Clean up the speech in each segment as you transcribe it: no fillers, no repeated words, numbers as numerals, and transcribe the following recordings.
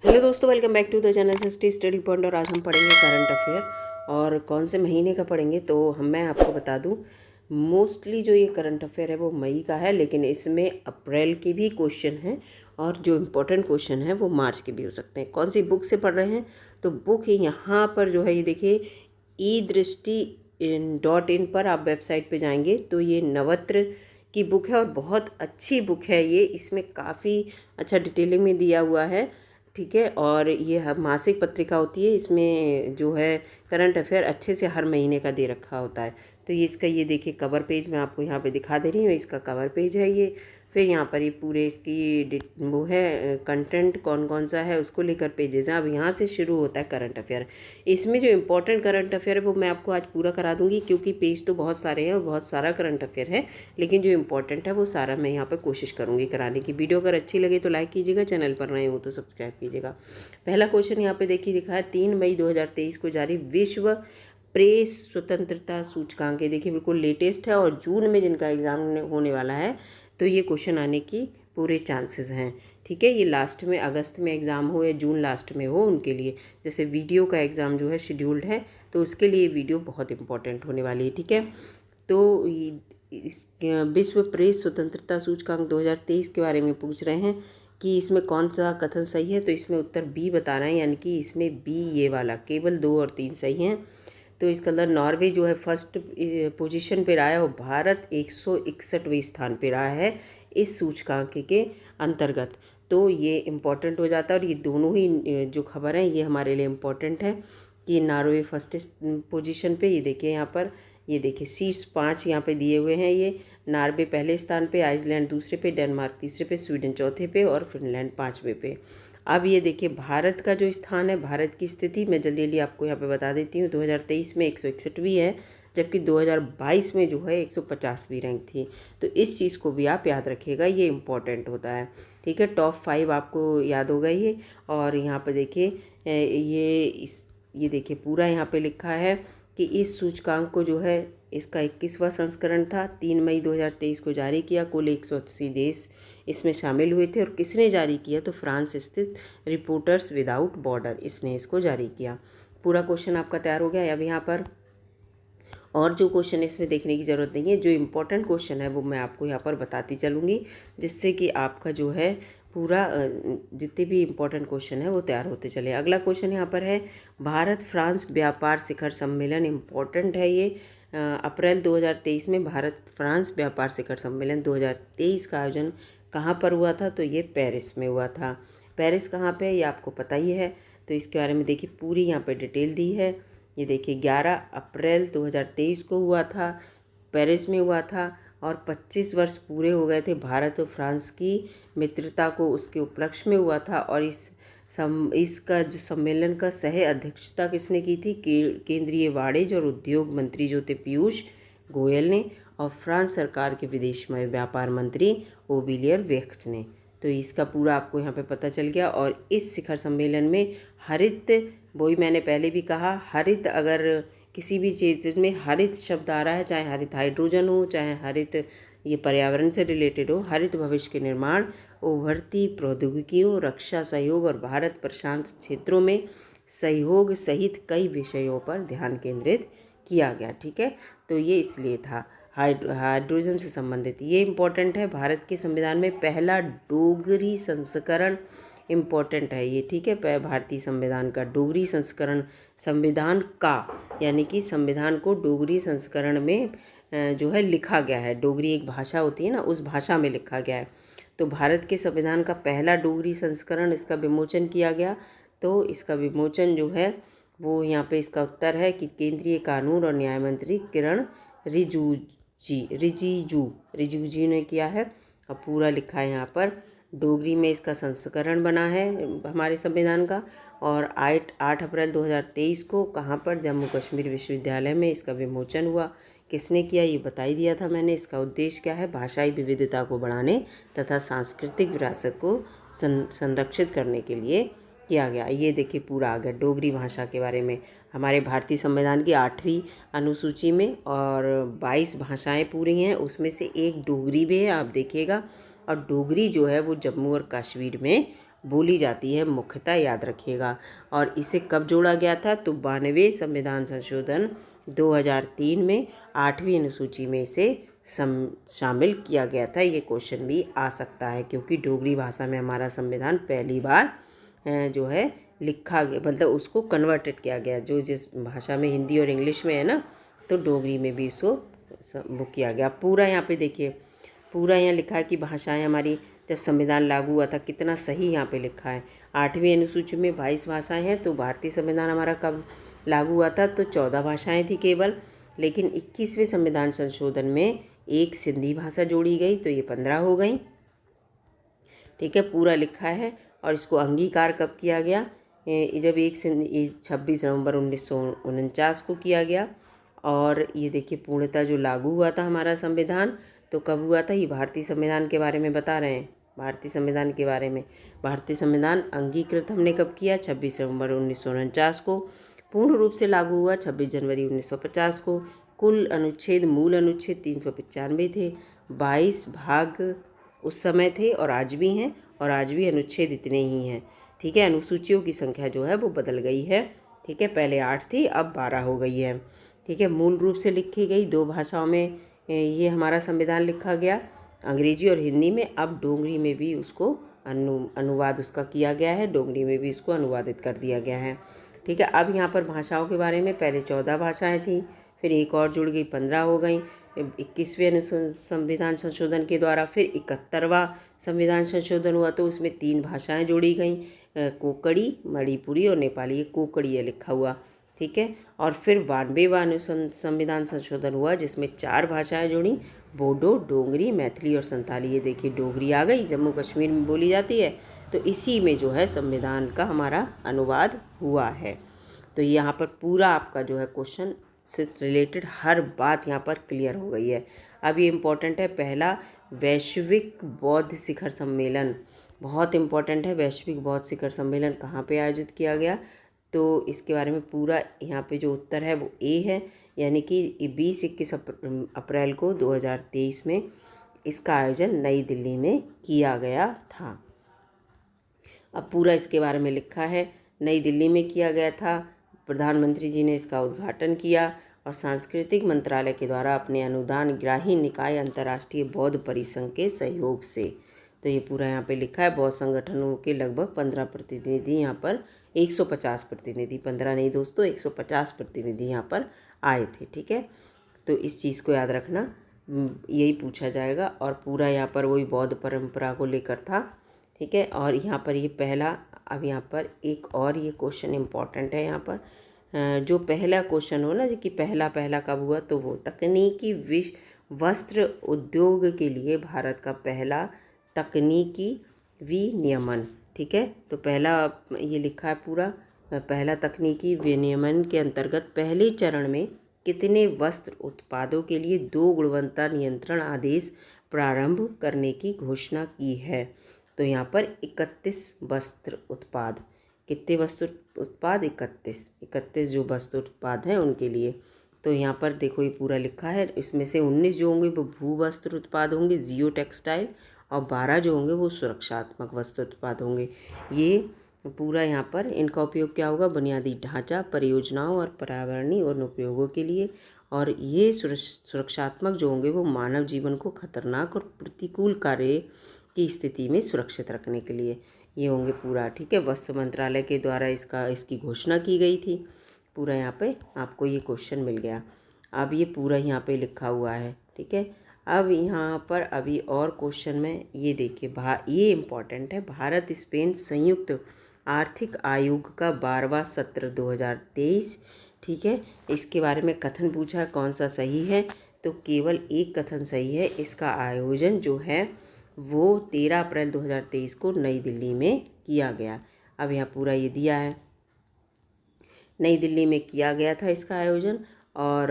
Hello दोस्तों, welcome back to the channel सिस्टी study point. और आज हम पढ़ेंगे करंट अफेयर। और कौन से महीने का पढ़ेंगे तो मैं आपको बता दूं, मोस्टली जो ये करंट अफेयर है वो मई का है, लेकिन इसमें अप्रैल के भी क्वेश्चन हैं और जो इम्पोर्टेंट क्वेश्चन है वो मार्च के भी हो सकते हैं। कौन सी बुक से पढ़ रहे हैं तो बुक यहाँ पर जो है ये देखिए, ई दृष्टि .in पर आप वेबसाइट पे जाएंगे तो ये नवत्र की बुक है और बहुत अच्छी बुक है ये। इसमें काफ़ी अच्छा डिटेलिंग में दिया हुआ है, ठीक है। और ये मासिक पत्रिका होती है, इसमें जो है करंट अफेयर अच्छे से हर महीने का दे रखा होता है। तो ये इसका ये देखिए कवर पेज मैं आपको यहाँ पे दिखा दे रही हूँ, इसका कवर पेज है ये। फिर यहाँ पर ये पूरे इसकी वो है कंटेंट कौन कौन सा है उसको लेकर पेजेस हैं। अब यहाँ से शुरू होता है करंट अफेयर। इसमें जो इम्पोर्टेंट करंट अफेयर है वो मैं आपको आज पूरा करा दूँगी, क्योंकि पेज तो बहुत सारे हैं और बहुत सारा करंट अफेयर है, लेकिन जो इम्पोर्टेंट है वो सारा मैं यहाँ पर कोशिश करूँगी कराने की। वीडियो अगर अच्छी लगे तो लाइक कीजिएगा, चैनल पर नए हो तो सब्सक्राइब कीजिएगा। पहला क्वेश्चन यहाँ पे देखिए लिखा है 3 मई 2023 को जारी विश्व प्रेस स्वतंत्रता सूचकांक। देखिए बिल्कुल लेटेस्ट है और जून में जिनका एग्ज़ाम होने वाला है तो ये क्वेश्चन आने की पूरे चांसेस हैं, ठीक है। ये लास्ट में अगस्त में एग्ज़ाम हो या जून लास्ट में हो उनके लिए, जैसे वीडियो का एग्ज़ाम जो है शेड्यूल्ड है तो उसके लिए वीडियो बहुत इंपॉर्टेंट होने वाली है, ठीक है। तो इस विश्व प्रेस स्वतंत्रता सूचकांक 2023 के बारे में पूछ रहे हैं कि इसमें कौन सा कथन सही है, तो इसमें उत्तर बी बता रहे हैं, यानी कि इसमें बी ये वाला, केवल 2 और 3 सही हैं। तो इसके अंदर नॉर्वे जो है फर्स्ट पोजीशन पे रहा है और भारत 161वें स्थान पे रहा है इस सूचकांक के अंतर्गत। तो ये इम्पॉर्टेंट हो जाता है और ये दोनों ही जो खबर है ये हमारे लिए इम्पॉर्टेंट है कि नॉर्वे फर्स्ट पोजीशन पे, ये देखिए यहाँ पर, ये देखिए शीर्ष 5 यहाँ पे दिए हुए हैं। ये नॉर्वे पहले स्थान पे, आइसलैंड दूसरे पे, डेनमार्क तीसरे पे, स्वीडन चौथे पे और फिनलैंड 5वें पे। अब ये देखिए भारत का जो स्थान है, भारत की स्थिति मैं जल्दी जल्दी आपको यहाँ पे बता देती हूँ। 2023 में 161वीं है, जबकि 2022 में जो है 150वीं रैंक थी। तो इस चीज़ को भी आप याद रखिएगा, ये इम्पॉर्टेंट होता है, ठीक है। टॉप 5 आपको याद होगा ये। और यहाँ पर देखिए ये देखिए पूरा यहाँ पे लिखा है कि इस सूचकांक को जो है इसका 21वां संस्करण था, 3 मई 2023 को जारी किया। कुल 180 देश इसमें शामिल हुए थे और किसने जारी किया तो फ्रांस स्थित रिपोर्टर्स विदाउट बॉर्डर, इसने इसको जारी किया। पूरा क्वेश्चन आपका तैयार हो गया। अब यहाँ पर और जो क्वेश्चन इसमें देखने की ज़रूरत नहीं है, जो इम्पोर्टेंट क्वेश्चन है वो मैं आपको यहाँ पर बताती चलूँगी, जिससे कि आपका जो है पूरा जितने भी इम्पोर्टेंट क्वेश्चन है वो तैयार होते चले। अगला क्वेश्चन यहाँ पर है भारत फ्रांस व्यापार शिखर सम्मेलन, इम्पोर्टेंट है ये। अप्रैल 2023 में भारत फ्रांस व्यापार शिखर सम्मेलन 2023 का आयोजन कहाँ पर हुआ था, तो ये पेरिस में हुआ था। पेरिस कहाँ पे है ये आपको पता ही है, तो इसके बारे में देखिए पूरी यहाँ पे डिटेल दी है। ये देखिए 11 अप्रैल 2023 को हुआ था, पेरिस में हुआ था और 25 वर्ष पूरे हो गए थे भारत और फ्रांस की मित्रता को, उसके उपलक्ष्य में हुआ था। और इसका जो सम्मेलन का सह अध्यक्षता किसने की थी, केंद्रीय वाणिज्य और उद्योग मंत्री जो थे पीयूष गोयल ने, और फ्रांस सरकार के विदेश में व्यापार मंत्री ओबिलियर वेक्स ने। तो इसका पूरा आपको यहाँ पे पता चल गया। और इस शिखर सम्मेलन में हरित, वही मैंने पहले भी कहा, हरित अगर किसी भी चीज़ में हरित शब्द आ रहा है, चाहे हरित हाइड्रोजन हो, चाहे हरित ये पर्यावरण से रिलेटेड हो, हरित भविष्य के निर्माण, उभरती प्रौद्योगिकियों, रक्षा सहयोग और भारत प्रशांत क्षेत्रों में सहयोग सहित कई विषयों पर ध्यान केंद्रित किया गया, ठीक है। तो ये इसलिए था हाइड्रोजन से संबंधित, ये इम्पोर्टेंट है। भारत के संविधान में पहला डोगरी संस्करण इम्पोर्टेंट है ये, ठीक है। भारतीय संविधान का डोगरी संस्करण, संविधान का यानी कि संविधान को डोगरी संस्करण में जो है लिखा गया है। डोगरी एक भाषा होती है ना, उस भाषा में लिखा गया है। तो भारत के संविधान का पहला डोगरी संस्करण इसका विमोचन किया गया। तो इसका विमोचन जो है वो यहाँ पे इसका उत्तर है कि केंद्रीय कानून और न्याय मंत्री किरण रिजिजू ने किया है। अब पूरा लिखा है यहाँ पर, डोगरी में इसका संस्करण बना है हमारे संविधान का। और 8 अप्रैल 2023 को कहाँ पर, जम्मू कश्मीर विश्वविद्यालय में इसका विमोचन हुआ। किसने किया ये बता ही दिया था मैंने। इसका उद्देश्य क्या है, भाषाई विविधता को बढ़ाने तथा सांस्कृतिक विरासत को संरक्षित करने के लिए किया गया। ये देखिए पूरा आ गया डोगरी भाषा के बारे में हमारे भारतीय संविधान की 8वीं अनुसूची में। और 22 भाषाएं पूरी हैं, उसमें से एक डोगरी भी है, आप देखिएगा। और डोगरी जो है वो जम्मू और कश्मीर में बोली जाती है मुख्यतः, याद रखिएगा। और इसे कब जोड़ा गया था? तो 92वें संविधान संशोधन 2003 में 8वीं अनुसूची में इसे शामिल किया गया था। ये क्वेश्चन भी आ सकता है क्योंकि डोगरी भाषा में हमारा संविधान पहली बार जो है लिखा गया, मतलब उसको कन्वर्टेड किया गया। जो जिस भाषा में हिंदी और इंग्लिश में है ना, तो डोगरी में भी इसको वो किया गया। पूरा यहाँ पे देखिए, पूरा यहाँ लिखा है कि भाषाएं हमारी जब संविधान लागू हुआ था, कितना सही यहाँ पे लिखा है। 8वीं अनुसूची में 22 भाषाएं हैं, तो भारतीय संविधान हमारा कब लागू हुआ था? तो 14 भाषाएं थी केवल। लेकिन 21वें संविधान संशोधन में एक सिंधी भाषा जोड़ी गई, तो ये 15 हो गई। ठीक है, पूरा लिखा है। और इसको अंगीकार कब किया गया? जब 26 नवंबर 1949 को किया गया। और ये देखिए पूर्णतः जो लागू हुआ था हमारा संविधान, तो कब हुआ था? ये भारतीय संविधान के बारे में बता रहे हैं, भारतीय संविधान के बारे में। भारतीय संविधान अंगीकृत हमने कब किया? 26 नवंबर 1949 को। पूर्ण रूप से लागू हुआ 26 जनवरी 1950 को। कुल अनुच्छेद, मूल अनुच्छेद 395 थे। 22 भाग उस समय थे और आज भी हैं, और आज भी अनुच्छेद इतने ही हैं। ठीक है, अनुसूचियों की संख्या जो है वो बदल गई है। ठीक है, पहले 8 थी, अब 12 हो गई है। ठीक है, मूल रूप से लिखी गई 2 भाषाओं में ये हमारा संविधान लिखा गया, अंग्रेजी और हिंदी में। अब डोगरी में भी उसको अनुवाद उसका किया गया है, डोगरी में भी इसको अनुवादित कर दिया गया है। ठीक है, अब यहाँ पर भाषाओं के बारे में, पहले 14 भाषाएं थी, फिर एक और जुड़ गई, 15 हो गई। 21वें संविधान संशोधन के द्वारा फिर 71वां संविधान संशोधन हुआ, तो उसमें 3 भाषाएं जोड़ी गई, कोंकणी, मणिपुरी और नेपाली। ये कोंकणी है लिखा हुआ। ठीक है, और फिर 92वां संविधान संशोधन हुआ, जिसमें 4 भाषाएं जुड़ी, बोडो, डोगरी, मैथिली और संताली। ये देखिए डोगरी आ गई, जम्मू कश्मीर में बोली जाती है, तो इसी में जो है संविधान का हमारा अनुवाद हुआ है। तो यहाँ पर पूरा आपका जो है क्वेश्चन से रिलेटेड हर बात यहाँ पर क्लियर हो गई है। अब ये इम्पॉर्टेंट है, पहला वैश्विक बौद्ध शिखर सम्मेलन, बहुत इम्पॉर्टेंट है। वैश्विक बौद्ध शिखर सम्मेलन कहाँ पे आयोजित किया गया? तो इसके बारे में पूरा यहाँ पे जो उत्तर है वो ए है, यानी कि 20-21 अप्रैल को 2023 में इसका आयोजन नई दिल्ली में किया गया था। अब पूरा इसके बारे में लिखा है, नई दिल्ली में किया गया था, प्रधानमंत्री जी ने इसका उद्घाटन किया और सांस्कृतिक मंत्रालय के द्वारा अपने अनुदान ग्राही निकाय अंतर्राष्ट्रीय बौद्ध परिसंघ के सहयोग से। तो ये पूरा यहाँ पे लिखा है, बौद्ध संगठनों के लगभग 15 प्रतिनिधि यहाँ पर, 150 प्रतिनिधि, 15 नहीं दोस्तों, 150 प्रतिनिधि यहाँ पर आए थे। ठीक है, तो इस चीज़ को याद रखना, यही पूछा जाएगा। और पूरा यहाँ पर वही बौद्ध परंपरा को लेकर था। ठीक है, और यहाँ पर ये पहला, अब यहाँ पर एक और ये क्वेश्चन इम्पॉर्टेंट है। यहाँ पर जो पहला क्वेश्चन हो ना, जो कि पहला कब हुआ, तो वो तकनीकी वस्त्र उद्योग के लिए भारत का पहला तकनीकी विनियमन। ठीक है, तो पहला ये लिखा है पूरा, पहला तकनीकी विनियमन के अंतर्गत पहले चरण में कितने वस्त्र उत्पादों के लिए 2 गुणवत्ता नियंत्रण आदेश प्रारंभ करने की घोषणा की है? तो यहाँ पर 31 वस्त्र उत्पाद, कितने वस्त्र उत्पाद? 31 जो वस्त्र उत्पाद हैं उनके लिए। तो यहाँ पर देखो ये पूरा लिखा है, इसमें से 19 जो होंगे वो भू वस्त्र उत्पाद होंगे, जियो टेक्सटाइल, और 12 जो होंगे वो सुरक्षात्मक वस्त्र उत्पाद होंगे। ये पूरा यहाँ पर इनका उपयोग क्या होगा? बुनियादी ढांचा, परियोजनाओं और पर्यावरणीय अनुप्रयोगों के लिए। और ये सुरक्षात्मक जो होंगे वो मानव जीवन को खतरनाक और प्रतिकूल कार्य की स्थिति में सुरक्षित रखने के लिए ये होंगे पूरा। ठीक है, वस्त्र मंत्रालय के द्वारा इसकी घोषणा की गई थी। पूरा यहाँ पे आपको ये क्वेश्चन मिल गया। अब ये पूरा यहाँ पे लिखा हुआ है। ठीक है, अब यहाँ पर अभी और क्वेश्चन में ये देखिए, ये इम्पॉर्टेंट है, भारत स्पेन संयुक्त आर्थिक आयोग का 12वां सत्र 2023। ठीक है, इसके बारे में कथन पूछा, कौन सा सही है? तो केवल एक कथन सही है। इसका आयोजन जो है वो 13 अप्रैल 2023 को नई दिल्ली में किया गया। अब यहाँ पूरा ये दिया है, नई दिल्ली में किया गया था इसका आयोजन। और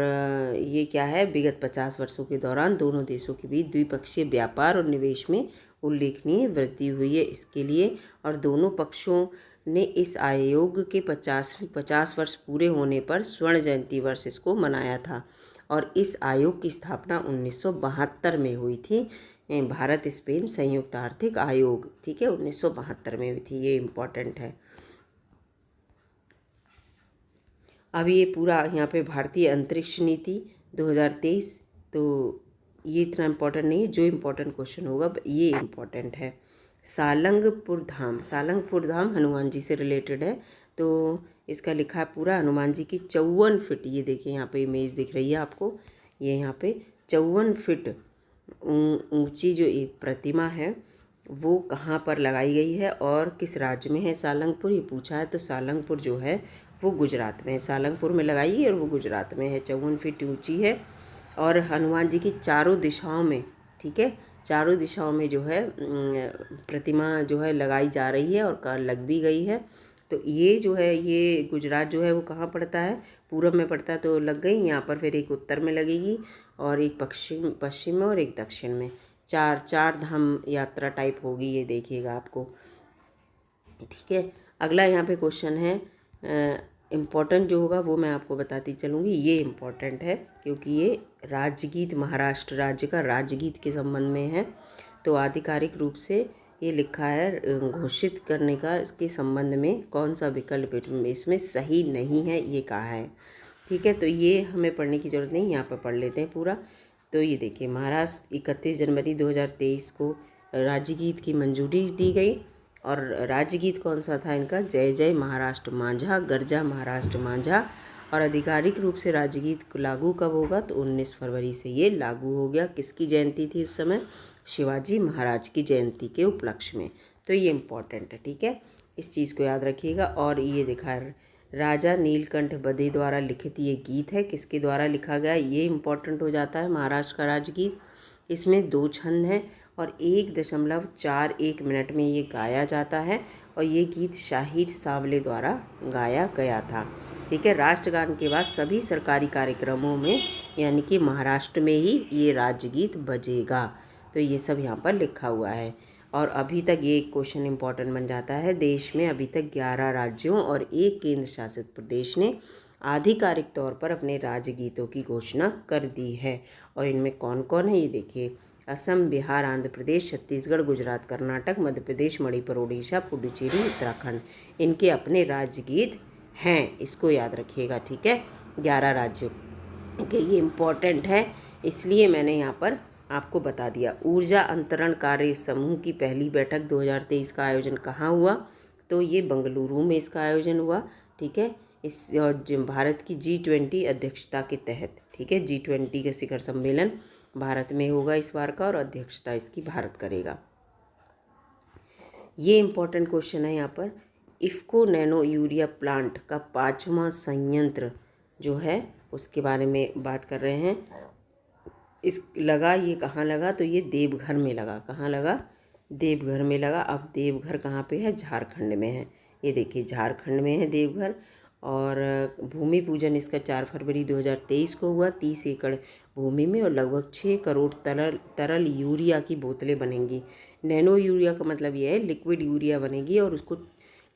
ये क्या है? विगत 50 वर्षों के दौरान दोनों देशों के बीच द्विपक्षीय व्यापार और निवेश में उल्लेखनीय वृद्धि हुई है इसके लिए। और दोनों पक्षों ने इस आयोग के 50 वर्ष पूरे होने पर स्वर्ण जयंती वर्ष इसको मनाया था। और इस आयोग की स्थापना 1972 में हुई थी। भारत स्पेन संयुक्त आर्थिक आयोग, ठीक है, 1972 में हुई थी। ये इम्पोर्टेंट है। अब ये पूरा यहाँ पे भारतीय अंतरिक्ष नीति 2023, तो ये इतना इम्पोर्टेंट नहीं है। जो इम्पोर्टेंट क्वेश्चन होगा ये इम्पोर्टेंट है। सालंगपुर धाम, सालंगपुर धाम हनुमान जी से रिलेटेड है। तो इसका लिखा है पूरा हनुमान जी की 54 फीट, ये देखिए यहाँ पे इमेज दिख रही है आपको, ये यहाँ पे 54 फीट ऊंची जो एक प्रतिमा है वो कहाँ पर लगाई गई है और किस राज्य में है सालंगपुर, ये पूछा है। तो सालंगपुर जो है वो गुजरात में है, सालंगपुर में लगाई है और वो गुजरात में है। 54 फीट ऊंची है और हनुमान जी की चारों दिशाओं में, ठीक है, चारों दिशाओं में जो है प्रतिमा जो है लगाई जा रही है और लग भी गई है। तो ये जो है ये गुजरात जो है वो कहाँ पड़ता है, पूरब में पड़ता है, तो लग गई। यहाँ पर फिर एक उत्तर में लगेगी और एक पश्चिम में और एक दक्षिण में। चार धाम यात्रा टाइप होगी ये, देखिएगा आपको, ठीक है। अगला यहाँ पे क्वेश्चन है इम्पोर्टेंट जो होगा वो मैं आपको बताती चलूँगी। ये इम्पोर्टेंट है क्योंकि ये राजगीत, महाराष्ट्र राज्य का राजगीत के संबंध में है। तो आधिकारिक रूप से ये लिखा है घोषित करने का इसके संबंध में कौन सा विकल्प इसमें सही नहीं है, ये कहा है, ठीक है। तो ये हमें पढ़ने की ज़रूरत नहीं, यहाँ पर पढ़ लेते हैं पूरा। तो ये देखिए, महाराष्ट्र 31 जनवरी 2023 को राज्यगीत की मंजूरी दी गई और राज्यगीत कौन सा था इनका, जय जय महाराष्ट्र मांझा, गर्जा महाराष्ट्र मांझा। और आधिकारिक रूप से राज्यगीत लागू कब होगा, तो 19 फरवरी से ये लागू हो गया। किसकी जयंती थी उस समय, शिवाजी महाराज की जयंती के उपलक्ष्य में। तो ये इम्पोर्टेंट है, ठीक है, इस चीज़ को याद रखिएगा। और ये देखा है राजा नीलकंठ बधे द्वारा लिखित ये गीत है, किसके द्वारा लिखा गया, ये इम्पोर्टेंट हो जाता है, महाराष्ट्र का राजगीत। इसमें 2 छंद हैं और 1.41 मिनट में ये गाया जाता है और ये गीत शाहिर सावले द्वारा गाया गया था, ठीक है। राष्ट्रगान के बाद सभी सरकारी कार्यक्रमों में यानी कि महाराष्ट्र में ही ये राज्यगीत बजेगा। तो ये सब यहाँ पर लिखा हुआ है। और अभी तक ये क्वेश्चन इम्पॉर्टेंट बन जाता है, देश में अभी तक 11 राज्यों और 1 केंद्र शासित प्रदेश ने आधिकारिक तौर पर अपने राज्यगीतों की घोषणा कर दी है। और इनमें कौन कौन है ये देखिए, असम, बिहार, आंध्र प्रदेश, छत्तीसगढ़, गुजरात, कर्नाटक, मध्य प्रदेश, मणिपुर, उड़ीसा, पुडुचेरी, उत्तराखंड, इनके अपने राज्यगीत हैं, इसको याद रखिएगा, ठीक है। 11 राज्यों के ये इम्पोर्टेंट है, इसलिए मैंने यहाँ पर आपको बता दिया। ऊर्जा अंतरण कार्य समूह की पहली बैठक 2023 का आयोजन कहाँ हुआ, तो ये बेंगलुरु में इसका आयोजन हुआ, ठीक है। इस और भारत की G20 अध्यक्षता के तहत, ठीक है, G20 का शिखर सम्मेलन भारत में होगा इस बार का और अध्यक्षता इसकी भारत करेगा। ये इम्पोर्टेंट क्वेश्चन है यहाँ पर, इफ़को नैनो यूरिया प्लांट का 5वां संयंत्र जो है उसके बारे में बात कर रहे हैं। ये कहाँ लगा, तो ये देवघर में लगा। कहाँ लगा, देवघर में लगा। अब देवघर कहाँ पे है, झारखंड में है। ये देखिए झारखंड में है देवघर। और भूमि पूजन इसका 4 फरवरी 2023 को हुआ। 30 एकड़ भूमि में और लगभग 6 करोड़ तरल यूरिया की बोतलें बनेंगी। नैनो यूरिया का मतलब ये है लिक्विड यूरिया बनेगी और उसको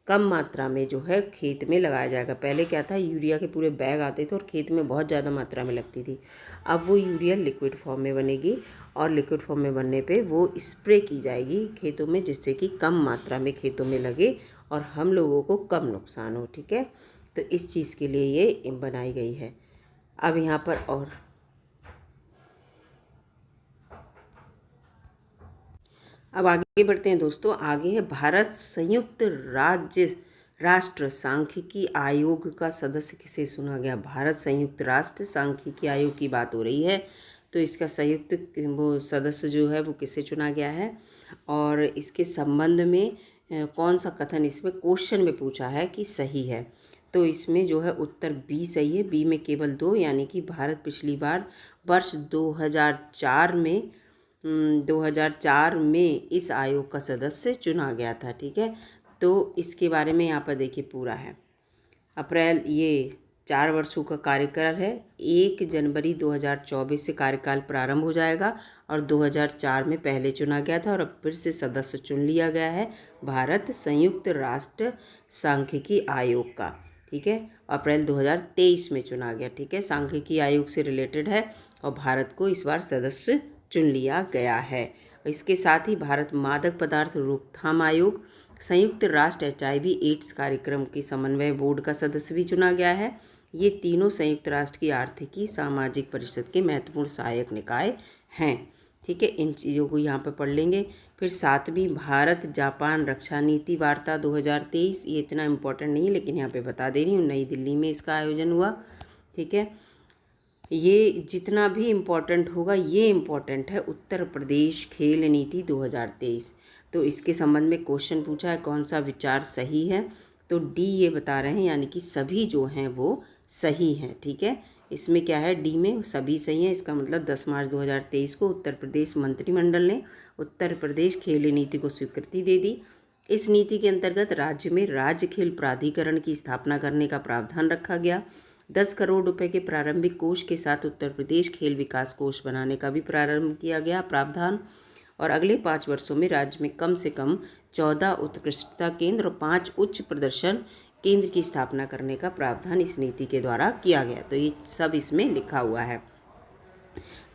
कम मात्रा में जो है खेत में लगाया जाएगा। पहले क्या था, यूरिया के पूरे बैग आते थे और खेत में बहुत ज़्यादा मात्रा में लगती थी। अब वो यूरिया लिक्विड फॉर्म में बनेगी और लिक्विड फॉर्म में बनने पे वो स्प्रे की जाएगी खेतों में, जिससे कि कम मात्रा में खेतों में लगे और हम लोगों को कम नुकसान हो, ठीक है। तो इस चीज़ के लिए ये बनाई गई है। अब यहाँ पर और अब आगे बढ़ते हैं दोस्तों। आगे है भारत संयुक्त राष्ट्र सांख्यिकी आयोग का सदस्य किसे चुना गया। भारत संयुक्त राष्ट्र सांख्यिकी आयोग की बात हो रही है, तो इसका संयुक्त वो सदस्य जो है वो किसे चुना गया है और इसके संबंध में कौन सा कथन इसमें क्वेश्चन में पूछा है कि सही है। तो इसमें जो है उत्तर बी सही है। बी में केवल 2, यानी कि भारत पिछली बार वर्ष 2004 में इस आयोग का सदस्य चुना गया था, ठीक है। तो इसके बारे में यहाँ पर देखिए पूरा है। अप्रैल ये 4 वर्षों का कार्यकाल है। 1 जनवरी 2024 से कार्यकाल प्रारंभ हो जाएगा और 2004 में पहले चुना गया था और अब फिर से सदस्य चुन लिया गया है भारत संयुक्त राष्ट्र सांख्यिकी आयोग का, ठीक है। अप्रैल 2023 में चुना गया, ठीक है। सांख्यिकी आयोग से रिलेटेड है और भारत को इस बार सदस्य चुन लिया गया है। इसके साथ ही भारत मादक पदार्थ रोकथाम आयोग, संयुक्त राष्ट्र HIV एड्स कार्यक्रम के समन्वय बोर्ड का सदस्य भी चुना गया है। ये तीनों संयुक्त राष्ट्र की आर्थिकी सामाजिक परिषद के महत्वपूर्ण सहायक निकाय हैं। ठीक है, इन चीज़ों को यहाँ पर पढ़ लेंगे। फिर सातवीं भारत जापान रक्षा नीति वार्ता 2023, ये इतना इम्पोर्टेंट नहीं है लेकिन यहाँ पे बता दे रही हूँ, नई दिल्ली में इसका आयोजन हुआ। ठीक है, ये जितना भी इम्पोर्टेंट होगा ये इम्पोर्टेंट है। उत्तर प्रदेश खेल नीति 2023, तो इसके संबंध में क्वेश्चन पूछा है कौन सा विचार सही है, तो डी ये बता रहे हैं, यानी कि सभी जो हैं वो सही हैं। ठीक है, इसमें क्या है, डी में सभी सही हैं। इसका मतलब 10 मार्च 2023 को उत्तर प्रदेश मंत्रिमंडल ने उत्तर प्रदेश खेल नीति को स्वीकृति दे दी। इस नीति के अंतर्गत राज्य में राज्य खेल प्राधिकरण की स्थापना करने का प्रावधान रखा गया। 10 करोड़ रुपए के प्रारंभिक कोष के साथ उत्तर प्रदेश खेल विकास कोष बनाने का भी प्रारंभ किया गया प्रावधान। और अगले 5 वर्षों में राज्य में कम से कम 14 उत्कृष्टता केंद्र और 5 उच्च प्रदर्शन केंद्र की स्थापना करने का प्रावधान इस नीति के द्वारा किया गया। तो ये सब इसमें लिखा हुआ है।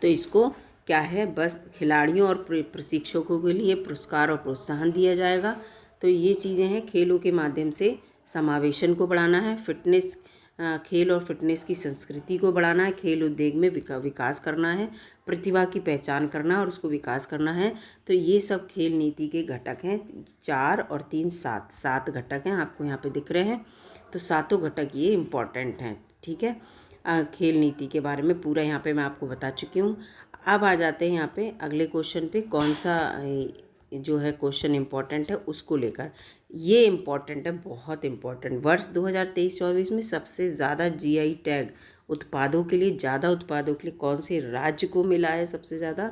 तो इसको क्या है, बस खिलाड़ियों और प्रशिक्षकों के लिए पुरस्कार और प्रोत्साहन दिया जाएगा। तो ये चीज़ें हैं, खेलों के माध्यम से समावेशन को बढ़ाना है, फिटनेस खेल और फिटनेस की संस्कृति को बढ़ाना है, खेल उद्योग में विकास करना है, प्रतिभा की पहचान करना और उसको विकास करना है। तो ये सब खेल नीति के घटक हैं। 4 और 3 7 घटक हैं, आपको यहाँ पे दिख रहे हैं। तो सातों घटक ये इम्पॉर्टेंट हैं। ठीक है, खेल नीति के बारे में पूरा यहाँ पे मैं आपको बता चुकी हूँ। अब आ जाते हैं यहाँ पे अगले क्वेश्चन पे, कौन सा जो है क्वेश्चन इम्पॉर्टेंट है उसको लेकर। ये इम्पॉर्टेंट है, बहुत इम्पॉर्टेंट। वर्ष 2023-24 में सबसे ज़्यादा GI टैग उत्पादों के लिए, ज़्यादा उत्पादों के लिए कौन से राज्य को मिला है सबसे ज़्यादा,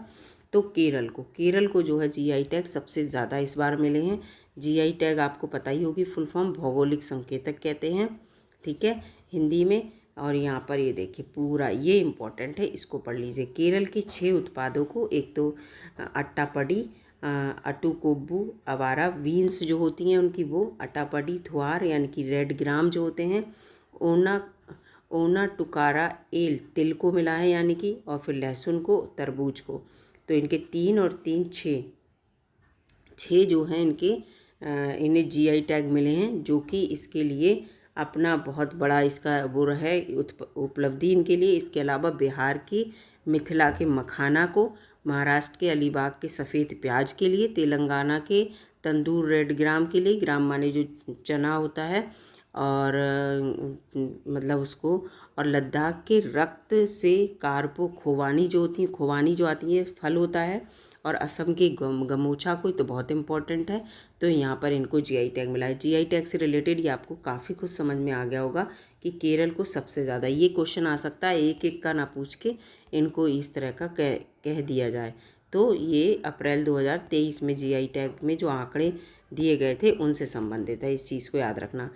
तो केरल को। केरल को जो है GI टैग सबसे ज़्यादा इस बार मिले हैं। GI टैग आपको पता ही होगी, फुल फॉर्म भौगोलिक संकेतक कहते हैं। ठीक है, हिंदी में। और यहाँ पर ये देखिए पूरा ये इम्पॉर्टेंट है, इसको पढ़ लीजिए। केरल के 6 उत्पादों को, एक तो अट्टापडी, अटुकोब्बू, अवारा बीन्स जो होती हैं उनकी वो, अट्टापडी, थुआर यानी कि रेड ग्राम जो होते हैं, ओना टुकारा एल तिल को मिला है यानी कि, और फिर लहसुन को, तरबूज को। तो इनके 3 और 3 6 जो हैं इन्हें GI टैग मिले हैं, जो कि इसके लिए अपना बहुत बड़ा इसका वो है उपलब्धि इनके लिए। इसके अलावा बिहार की मिथिला के मखाना को, महाराष्ट्र के अलीबाग के सफ़ेद प्याज के लिए, तेलंगाना के तंदूर रेड ग्राम के लिए, ग्राम माने जो चना होता है, और मतलब उसको, और लद्दाख के रक्त से कार्पो खोवानी जो होती है, खोवानी जो आती है फल होता है, और असम के गमोछा को, तो बहुत इंपॉर्टेंट है। तो यहाँ पर इनको GI टैग मिला है। GI टैग से रिलेटेड ये आपको काफ़ी कुछ समझ में आ गया होगा कि केरल को सबसे ज़्यादा, ये क्वेश्चन आ सकता है एक एक का ना पूछ के, इनको इस तरह का कह दिया जाए। तो ये अप्रैल 2023 में GI टैग में जो आंकड़े दिए गए थे उनसे संबंधित है, इस चीज़ को याद रखना।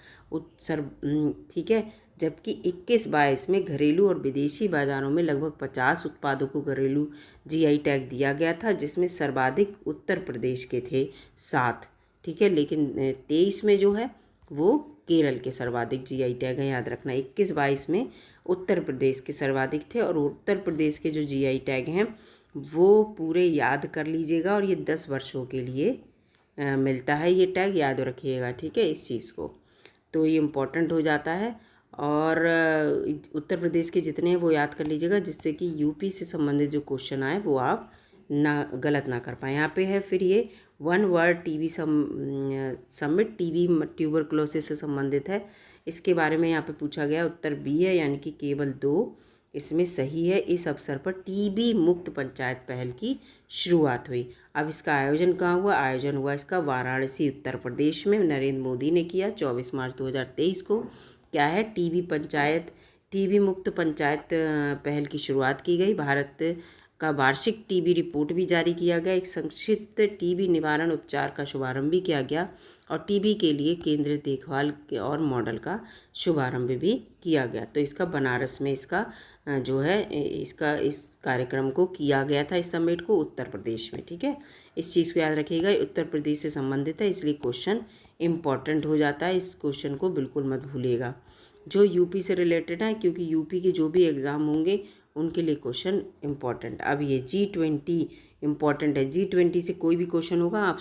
ठीक है, जबकि 21-22 में घरेलू और विदेशी बाज़ारों में लगभग 50 उत्पादों को घरेलू GI टैग दिया गया था, जिसमें सर्वाधिक उत्तर प्रदेश के थे 7। ठीक है, लेकिन 23 में जो है वो केरल के सर्वाधिक GI टैग हैं, याद रखना। 21-22 में उत्तर प्रदेश के सर्वाधिक थे, और उत्तर प्रदेश के जो GI टैग हैं वो पूरे याद कर लीजिएगा, और ये 10 वर्षों के लिए मिलता है ये टैग, याद रखिएगा। ठीक है, इस चीज़ को, तो ये इम्पोर्टेंट हो जाता है। और उत्तर प्रदेश के जितने हैं वो याद कर लीजिएगा, जिससे कि यूपी से संबंधित जो क्वेश्चन आए वो आप गलत ना कर पाएँ। यहाँ पे है फिर ये 1 word TB summit, TB tuberculosis से संबंधित है। इसके बारे में यहाँ पे पूछा गया, उत्तर बी है, यानी कि केवल 2 इसमें सही है। इस अवसर पर TB मुक्त पंचायत पहल की शुरुआत हुई। अब इसका आयोजन कहाँ हुआ? आयोजन हुआ इसका वाराणसी उत्तर प्रदेश में, नरेंद्र मोदी ने किया 24 मार्च 2023 को। क्या है? TB मुक्त पंचायत पहल की शुरुआत की गई। भारत का वार्षिक TB रिपोर्ट भी जारी किया गया। एक संक्षिप्त TB निवारण उपचार का शुभारंभ भी किया गया, और TB के लिए केंद्रीय देखभाल और मॉडल का शुभारंभ भी किया गया। तो इसका बनारस में इसका जो है इस कार्यक्रम को किया गया था, इस समिट को उत्तर प्रदेश में। ठीक है, इस चीज़ को याद रखिएगा, उत्तर प्रदेश से संबंधित है, इसलिए क्वेश्चन इम्पॉर्टेंट हो जाता है। इस क्वेश्चन को बिल्कुल मत भूलिएगा। जो यूपी से रिलेटेड है, क्योंकि यूपी के जो भी एग्ज़ाम होंगे उनके लिए क्वेश्चन इम्पॉर्टेंट। अब ये G20 इम्पॉर्टेंट है। G20 से कोई भी क्वेश्चन होगा आप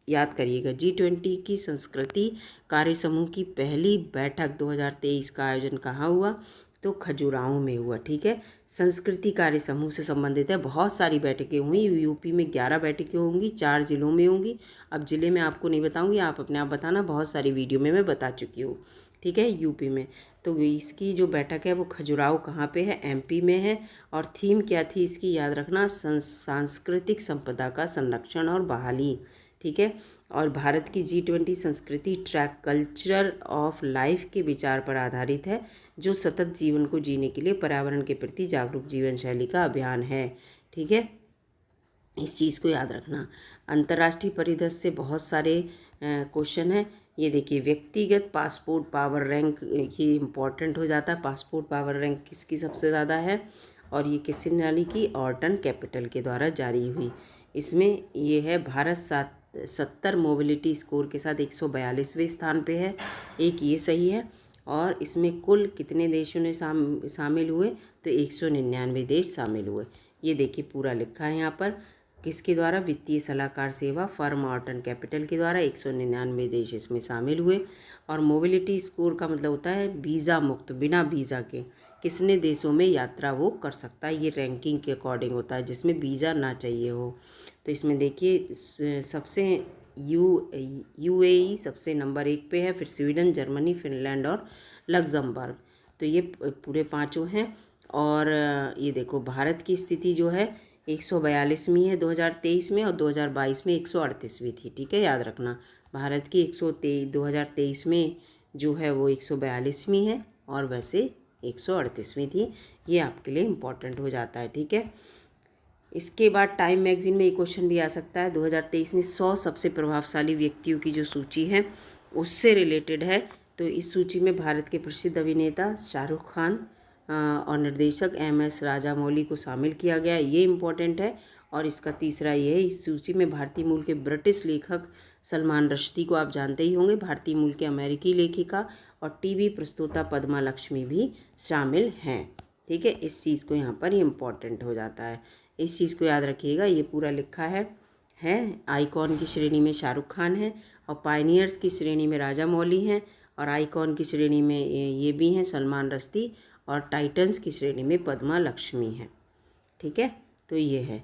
याद करिएगा। G20 की संस्कृति कार्य समूह की पहली बैठक 2023 का आयोजन कहाँ हुआ? तो खजुराहो में हुआ। ठीक है, संस्कृति कार्य समूह से संबंधित है। बहुत सारी बैठकें हुई, यूपी में 11 बैठकें होंगी, 4 जिलों में होंगी। अब जिले में आपको नहीं बताऊंगी, आप अपने आप बताना, बहुत सारी वीडियो में मैं बता चुकी हूँ। ठीक है, यूपी में। तो इसकी जो बैठक है वो खजुराहो कहाँ पे है? एमपी में है। और थीम क्या थी इसकी? याद रखना, सांस्कृतिक संपदा का संरक्षण और बहाली। ठीक है, और भारत की G20 संस्कृति ट्रैक कल्चर ऑफ लाइफ के विचार पर आधारित है, जो सतत जीवन को जीने के लिए पर्यावरण के प्रति जागरूक जीवन शैली का अभियान है। ठीक है, इस चीज़ को याद रखना। अंतर्राष्ट्रीय परिदृश्य से बहुत सारे क्वेश्चन हैं। ये देखिए, व्यक्तिगत पासपोर्ट पावर रैंक, ये इम्पॉर्टेंट हो जाता है। पासपोर्ट पावर रैंक किसकी सबसे ज़्यादा है? और ये किस नाली की? ऑर्टन कैपिटल के द्वारा जारी हुई। इसमें ये है भारत 70 मोबिलिटी स्कोर के साथ 142वें स्थान पे है। एक ये सही है। और इसमें कुल कितने देशों ने शामिल हुए? तो 199 देश शामिल हुए। ये देखिए पूरा लिखा है यहाँ पर। किसके द्वारा? वित्तीय सलाहकार सेवा फर्म ऑर्टन कैपिटल के द्वारा 199 देश इसमें शामिल हुए। और मोबिलिटी स्कोर का मतलब होता है वीज़ा मुक्त, बिना वीज़ा के किसने देशों में यात्रा वो कर सकता है। ये रैंकिंग के अकॉर्डिंग होता है, जिसमें वीज़ा ना चाहिए हो। तो इसमें देखिए सबसे यूएई सबसे नंबर 1 पे है, फिर स्वीडन, जर्मनी, फिनलैंड और लग्जमबर्ग। तो ये पूरे पाँचों हैं। और ये देखो भारत की स्थिति जो है 142वीं है 2023 में, और 2022 में 138वीं थी। ठीक है, याद रखना, भारत की 2023 में जो है वो 142वीं है, और वैसे 138वीं थी। ये आपके लिए इम्पॉर्टेंट हो जाता है। ठीक है, इसके बाद टाइम मैगजीन में एक क्वेश्चन भी आ सकता है। 2023 में 100 सबसे प्रभावशाली व्यक्तियों की जो सूची है उससे रिलेटेड है। तो इस सूची में भारत के प्रसिद्ध अभिनेता शाहरुख खान और निर्देशक MS राजामौली को शामिल किया गया। ये इम्पोर्टेंट है। और इसका तीसरा ये है, इस सूची में भारतीय मूल के ब्रिटिश लेखक सलमान रश्दी को आप जानते ही होंगे, भारतीय मूल के अमेरिकी लेखिका और टीवी प्रस्तोता पद्मा लक्ष्मी भी शामिल हैं। ठीक है, इस चीज़ को यहाँ पर इम्पॉर्टेंट हो जाता है। इस चीज़ को याद रखिएगा। ये पूरा लिखा है। आइकॉन की श्रेणी में शाहरुख खान है, और पायनियर्स की श्रेणी में राजामौली हैं, और आइकॉन की श्रेणी में ये भी हैं सलमान रश्दी, और टाइटन्स की श्रेणी में पद्मा लक्ष्मी है। ठीक है, तो ये है।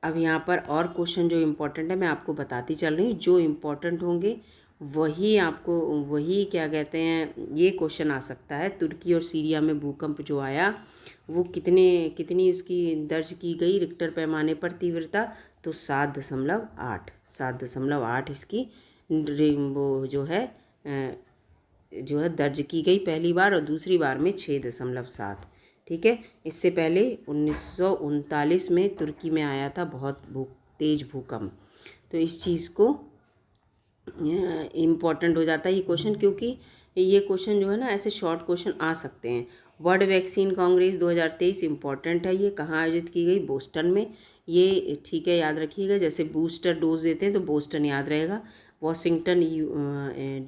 अब यहाँ पर और क्वेश्चन जो इम्पोर्टेंट है मैं आपको बताती चल रही हूँ। जो इम्पोर्टेंट होंगे वही आपको, वही क्या कहते हैं, ये क्वेश्चन आ सकता है। तुर्की और सीरिया में भूकंप जो आया वो कितनी उसकी दर्ज की गई रिक्टर पैमाने पर तीव्रता? तो 7.8 इसकी वो जो है दर्ज की गई पहली बार, और दूसरी बार में 6.7। ठीक है, इससे पहले 1939 में तुर्की में आया था बहुत तेज भूकंप। तो इस चीज़ को इम्पॉर्टेंट हो जाता है ये क्वेश्चन, क्योंकि ये क्वेश्चन जो है ना ऐसे शॉर्ट क्वेश्चन आ सकते हैं। वर्ल्ड वैक्सीन कांग्रेस 2023 इम्पॉर्टेंट है। ये कहाँ आयोजित की गई? बोस्टन में। ये ठीक है, याद रखिएगा। जैसे बूस्टर डोज देते हैं तो बोस्टन याद रहेगा। वॉशिंगटन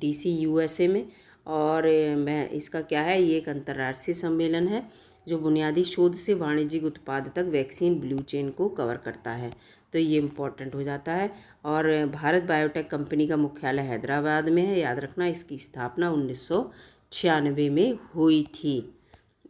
DC USA में। और मैं इसका क्या है, ये एक अंतर्राष्ट्रीय सम्मेलन है जो बुनियादी शोध से वाणिज्यिक उत्पाद तक वैक्सीन ब्लू चेन को कवर करता है। तो ये इम्पोर्टेंट हो जाता है। और भारत बायोटेक कंपनी का मुख्यालय हैदराबाद में है। याद रखना, इसकी स्थापना 1996 में हुई थी।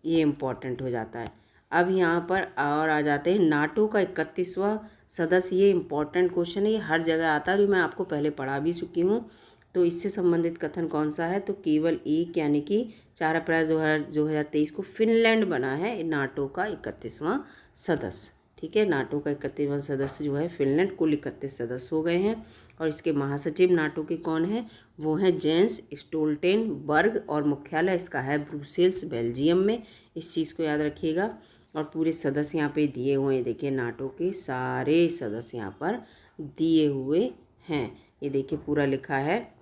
ये इम्पोर्टेंट हो जाता है। अब यहाँ पर और आ जाते हैं नाटो का 31वां सदस्य। ये इम्पोर्टेंट क्वेश्चन है, ये हर जगह आता है और मैं आपको पहले पढ़ा भी चुकी हूँ। तो इससे संबंधित कथन कौन सा है? तो केवल एक, यानी कि 4 अप्रैल 2023 को फिनलैंड बना है नाटो का 31वां सदस्य। ठीक है, नाटो का 31वां सदस्य जो है फिनलैंड। कुल 31 सदस्य हो गए हैं। और इसके महासचिव नाटो के कौन हैं? वो हैं जेंस स्टोल्टेनबर्ग, और मुख्यालय इसका है ब्रुसेल्स, बेल्जियम में। इस चीज़ को याद रखिएगा। और पूरे सदस्य यहाँ पे दिए हुए हैं। देखिए, नाटो के सारे सदस्य यहाँ पर दिए हुए हैं। ये देखिए पूरा लिखा है,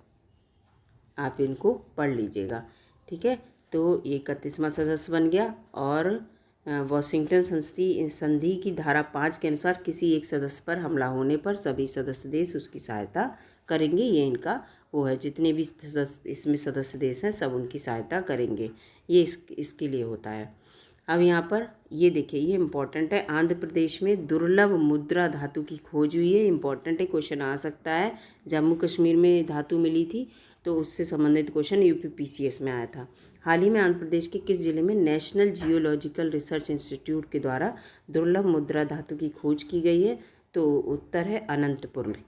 आप इनको पढ़ लीजिएगा। ठीक है, तो ये 31वां सदस्य बन गया। और वॉशिंगटन संधि की धारा 5 के अनुसार किसी एक सदस्य पर हमला होने पर सभी सदस्य देश उसकी सहायता करेंगे। ये इनका वो है, जितने भी इसमें सदस्य देश हैं सब उनकी सहायता करेंगे। ये इसके लिए होता है। अब यहाँ पर ये देखिए, ये इम्पोर्टेंट है। आंध्र प्रदेश में दुर्लभ मुद्रा धातु की खोज हुई है। इम्पोर्टेंट है, क्वेश्चन आ सकता है। जम्मू कश्मीर में धातु मिली थी तो उससे संबंधित क्वेश्चन यूपीपीसीएस में आया था। हाल ही में आंध्र प्रदेश के किस जिले में नेशनल जियोलॉजिकल रिसर्च इंस्टीट्यूट के द्वारा दुर्लभ मुद्रा धातु की खोज की गई है? तो उत्तर है अनंतपुर में।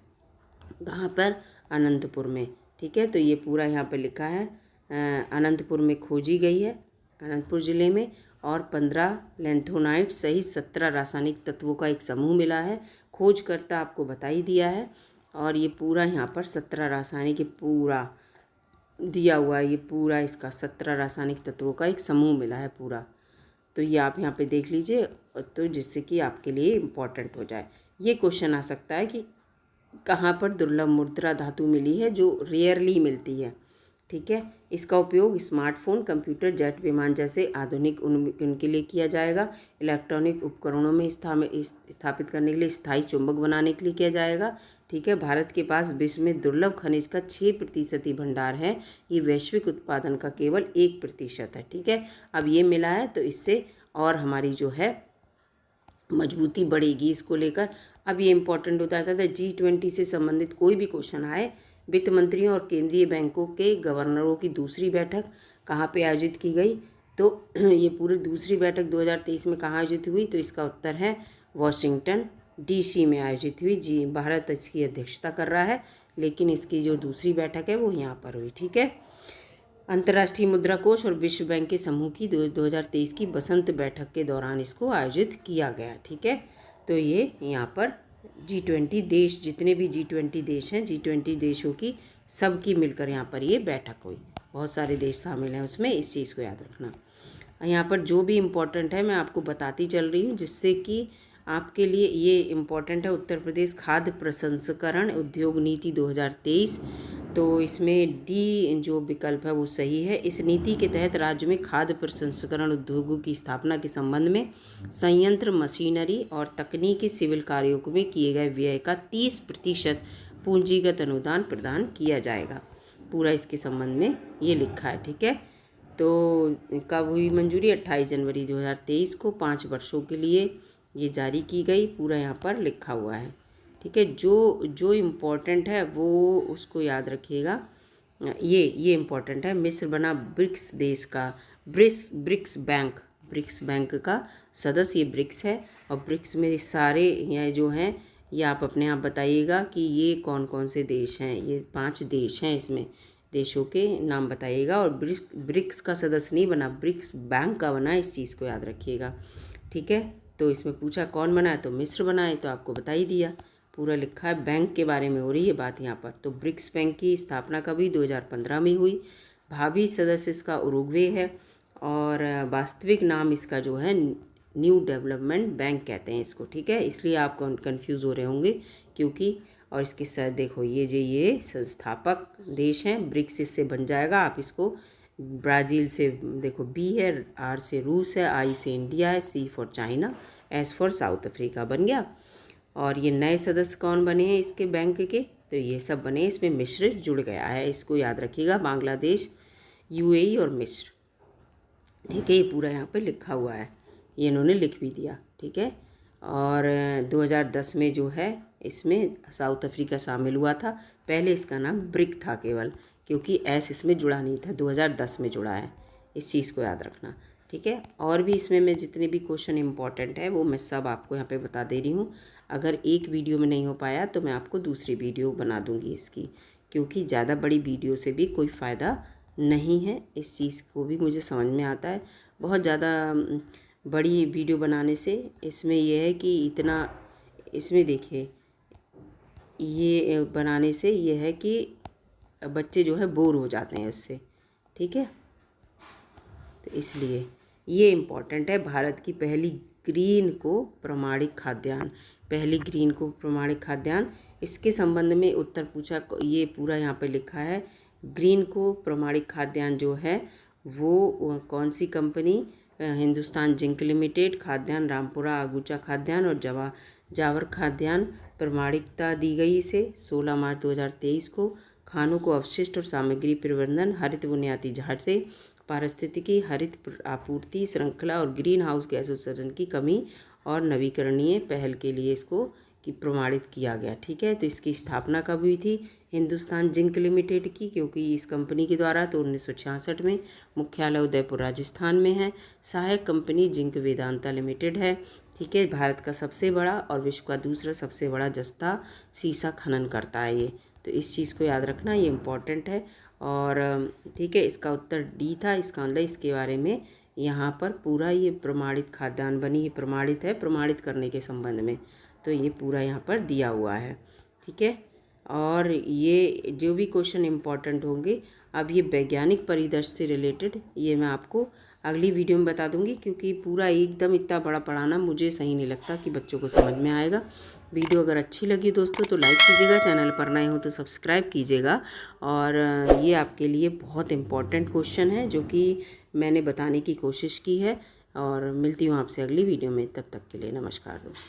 कहाँ पर? अनंतपुर में। ठीक है, तो ये पूरा यहाँ पर लिखा है अनंतपुर में खोजी गई है, अनंतपुर ज़िले में। और 15 लैंथोनाइट सहित 17 रासायनिक तत्वों का एक समूह मिला है। खोजकर्ता आपको बता ही दिया है। और ये पूरा यहाँ पर 17 रासायनिक पूरा दिया हुआ है। ये पूरा इसका 17 रासायनिक तत्वों का एक समूह मिला है पूरा। तो ये आप यहाँ पे देख लीजिए, तो जिससे कि आपके लिए इम्पोर्टेंट हो जाए। ये क्वेश्चन आ सकता है कि कहाँ पर दुर्लभ मुद्रा धातु मिली है जो रेयरली मिलती है। ठीक है, इसका उपयोग स्मार्टफोन, कंप्यूटर, जेट विमान जैसे आधुनिक उनके लिए किया जाएगा। इलेक्ट्रॉनिक उपकरणों में स्थापित करने के लिए, स्थायी चुंबक बनाने के लिए किया जाएगा। ठीक है, भारत के पास विश्व में दुर्लभ खनिज का 6% ही भंडार है। ये वैश्विक उत्पादन का केवल 1% है। ठीक है, अब ये मिला है तो इससे और हमारी जो है मजबूती बढ़ेगी इसको लेकर। अब ये इम्पोर्टेंट होता था G20 से संबंधित कोई भी क्वेश्चन आए। वित्त मंत्रियों और केंद्रीय बैंकों के गवर्नरों की दूसरी बैठक कहाँ पे आयोजित की गई? तो ये पूरी दूसरी बैठक 2023 में कहाँ आयोजित हुई? तो इसका उत्तर है वॉशिंगटन DC में आयोजित हुई। जी, भारत इसकी अध्यक्षता कर रहा है, लेकिन इसकी जो दूसरी बैठक है वो यहाँ पर हुई। ठीक है, अंतर्राष्ट्रीय मुद्रा कोष और विश्व बैंक के समूह की 2023 की बसंत बैठक के दौरान इसको आयोजित किया गया। ठीक है, तो ये यहाँ पर G20 देश, जितने भी G20 देश हैं, G20 देशों की सबकी मिलकर यहाँ पर ये बैठक हुई। बहुत सारे देश शामिल हैं उसमें, इस चीज़ को याद रखना। यहाँ पर जो भी इम्पोर्टेंट है मैं आपको बताती चल रही हूँ, जिससे कि आपके लिए ये इम्पोर्टेंट है। उत्तर प्रदेश खाद्य प्रसंस्करण उद्योग नीति 2023, तो इसमें डी जो विकल्प है वो सही है। इस नीति के तहत राज्य में खाद्य प्रसंस्करण उद्योगों की स्थापना के संबंध में संयंत्र, मशीनरी और तकनीकी सिविल कार्यों में किए गए व्यय का 30% पूंजीगत अनुदान प्रदान किया जाएगा। पूरा इसके संबंध में ये लिखा है। ठीक है, तो कब हुई मंजूरी? 28 जनवरी 2023 को 5 वर्षों के लिए ये जारी की गई। पूरा यहाँ पर लिखा हुआ है। ठीक है, जो इम्पोर्टेंट है वो उसको याद रखिएगा। ये इम्पोर्टेंट है। मिस्र बना ब्रिक्स देश का ब्रिक्स बैंक का सदस्य। ये ब्रिक्स है और ब्रिक्स में सारे ये जो हैं ये आप अपने आप बताइएगा कि ये कौन कौन से देश हैं। ये 5 देश हैं, इसमें देशों के नाम बताइएगा। और ब्रिक्स का सदस्य नहीं बना, ब्रिक्स बैंक का बना, इस चीज़ को याद रखिएगा। ठीक है, तो इसमें पूछा कौन बना है, तो मिस्र बना है, तो आपको बता ही दिया। पूरा लिखा है, बैंक के बारे में हो रही है बात यहाँ पर। तो ब्रिक्स बैंक की स्थापना कभी 2015 में हुई। भावी सदस्य इसका उरुग्वे है और वास्तविक नाम इसका जो है न्यू डेवलपमेंट बैंक कहते हैं इसको। ठीक है, इसलिए आप कंफ्यूज हो रहे होंगे क्योंकि, और इसके साथ देखो ये संस्थापक देश हैं। ब्रिक्स इससे बन जाएगा। आप इसको ब्राज़ील से देखो, B है, R से रूस है, I से इंडिया है, C for China, S for south Africa बन गया। और ये नए सदस्य कौन बने हैं इसके बैंक के? तो ये सब बने, इसमें मिस्र जुड़ गया है, इसको याद रखिएगा। बांग्लादेश, UAE और मिस्र। ठीक है, ये पूरा यहाँ पे लिखा हुआ है, ये इन्होंने लिख भी दिया। ठीक है, और 2010 में जो है इसमें साउथ अफ्रीका शामिल हुआ था। पहले इसका नाम ब्रिक था केवल, क्योंकि S इसमें जुड़ा नहीं था, 2010 में जुड़ा है। इस चीज़ को याद रखना। ठीक है, और भी इसमें मैं जितने भी क्वेश्चन इंपॉर्टेंट है वो मैं सब आपको यहाँ पे बता दे रही हूँ। अगर एक वीडियो में नहीं हो पाया तो मैं आपको दूसरी वीडियो बना दूँगी इसकी, क्योंकि ज़्यादा बड़ी वीडियो से भी कोई फ़ायदा नहीं है। इस चीज़ को भी मुझे समझ में आता है। बहुत ज़्यादा बड़ी वीडियो बनाने से इसमें यह है कि इतना, इसमें देखिए ये बनाने से यह है कि बच्चे जो है बोर हो जाते हैं उससे। ठीक है, तो इसलिए ये इम्पॉर्टेंट है। भारत की पहली ग्रीन को प्रमाणिक खाद्यान्न, इसके संबंध में उत्तर पूछा। ये पूरा यहाँ पे लिखा है, ग्रीन को प्रमाणिक खाद्यान्न जो है वो कौन सी कंपनी? Hindustan zinc limited. खाद्यान्न रामपुरा आगूचा खाद्यान्न और जावर खाद्यान्न प्रमाणिकता दी गई इसे 16 मार्च 2023 को। खानों को अवशिष्ट और सामग्री प्रबंधन, हरित बुनियादी ढांचे, पारिस्थितिकी, हरित आपूर्ति श्रृंखला और ग्रीन हाउस गैस उत्सर्जन की कमी और नवीकरणीय पहल के लिए इसको कि प्रमाणित किया गया। ठीक है, तो इसकी स्थापना कब हुई थी? हिंदुस्तान जिंक लिमिटेड की, क्योंकि इस कंपनी के द्वारा, तो 1966 में। मुख्यालय उदयपुर राजस्थान में है। सहायक कंपनी जिंक वेदांता लिमिटेड है। ठीक है, भारत का सबसे बड़ा और विश्व का दूसरा सबसे बड़ा जस्ता सीसा खनन करता है ये, तो इस चीज़ को याद रखना, ये इम्पॉर्टेंट है। और ठीक है, इसका उत्तर डी था। इसका मतलब इसके बारे में यहाँ पर पूरा ये प्रमाणित खाद्यान्न बनी, ये प्रमाणित है, प्रमाणित करने के संबंध में, तो ये पूरा यहाँ पर दिया हुआ है। ठीक है, और ये जो भी क्वेश्चन इम्पॉर्टेंट होंगे, अब ये वैज्ञानिक परिदृश्य से रिलेटेड, ये मैं आपको अगली वीडियो में बता दूंगी, क्योंकि पूरा एकदम इतना बड़ा पढ़ाना मुझे सही नहीं लगता कि बच्चों को समझ में आएगा। वीडियो अगर अच्छी लगी दोस्तों तो लाइक कीजिएगा, चैनल पर नए हो तो सब्सक्राइब कीजिएगा। और ये आपके लिए बहुत इम्पॉर्टेंट क्वेश्चन है जो कि मैंने बताने की कोशिश की है। और मिलती हूँ आपसे अगली वीडियो में, तब तक के लिए नमस्कार दोस्तों।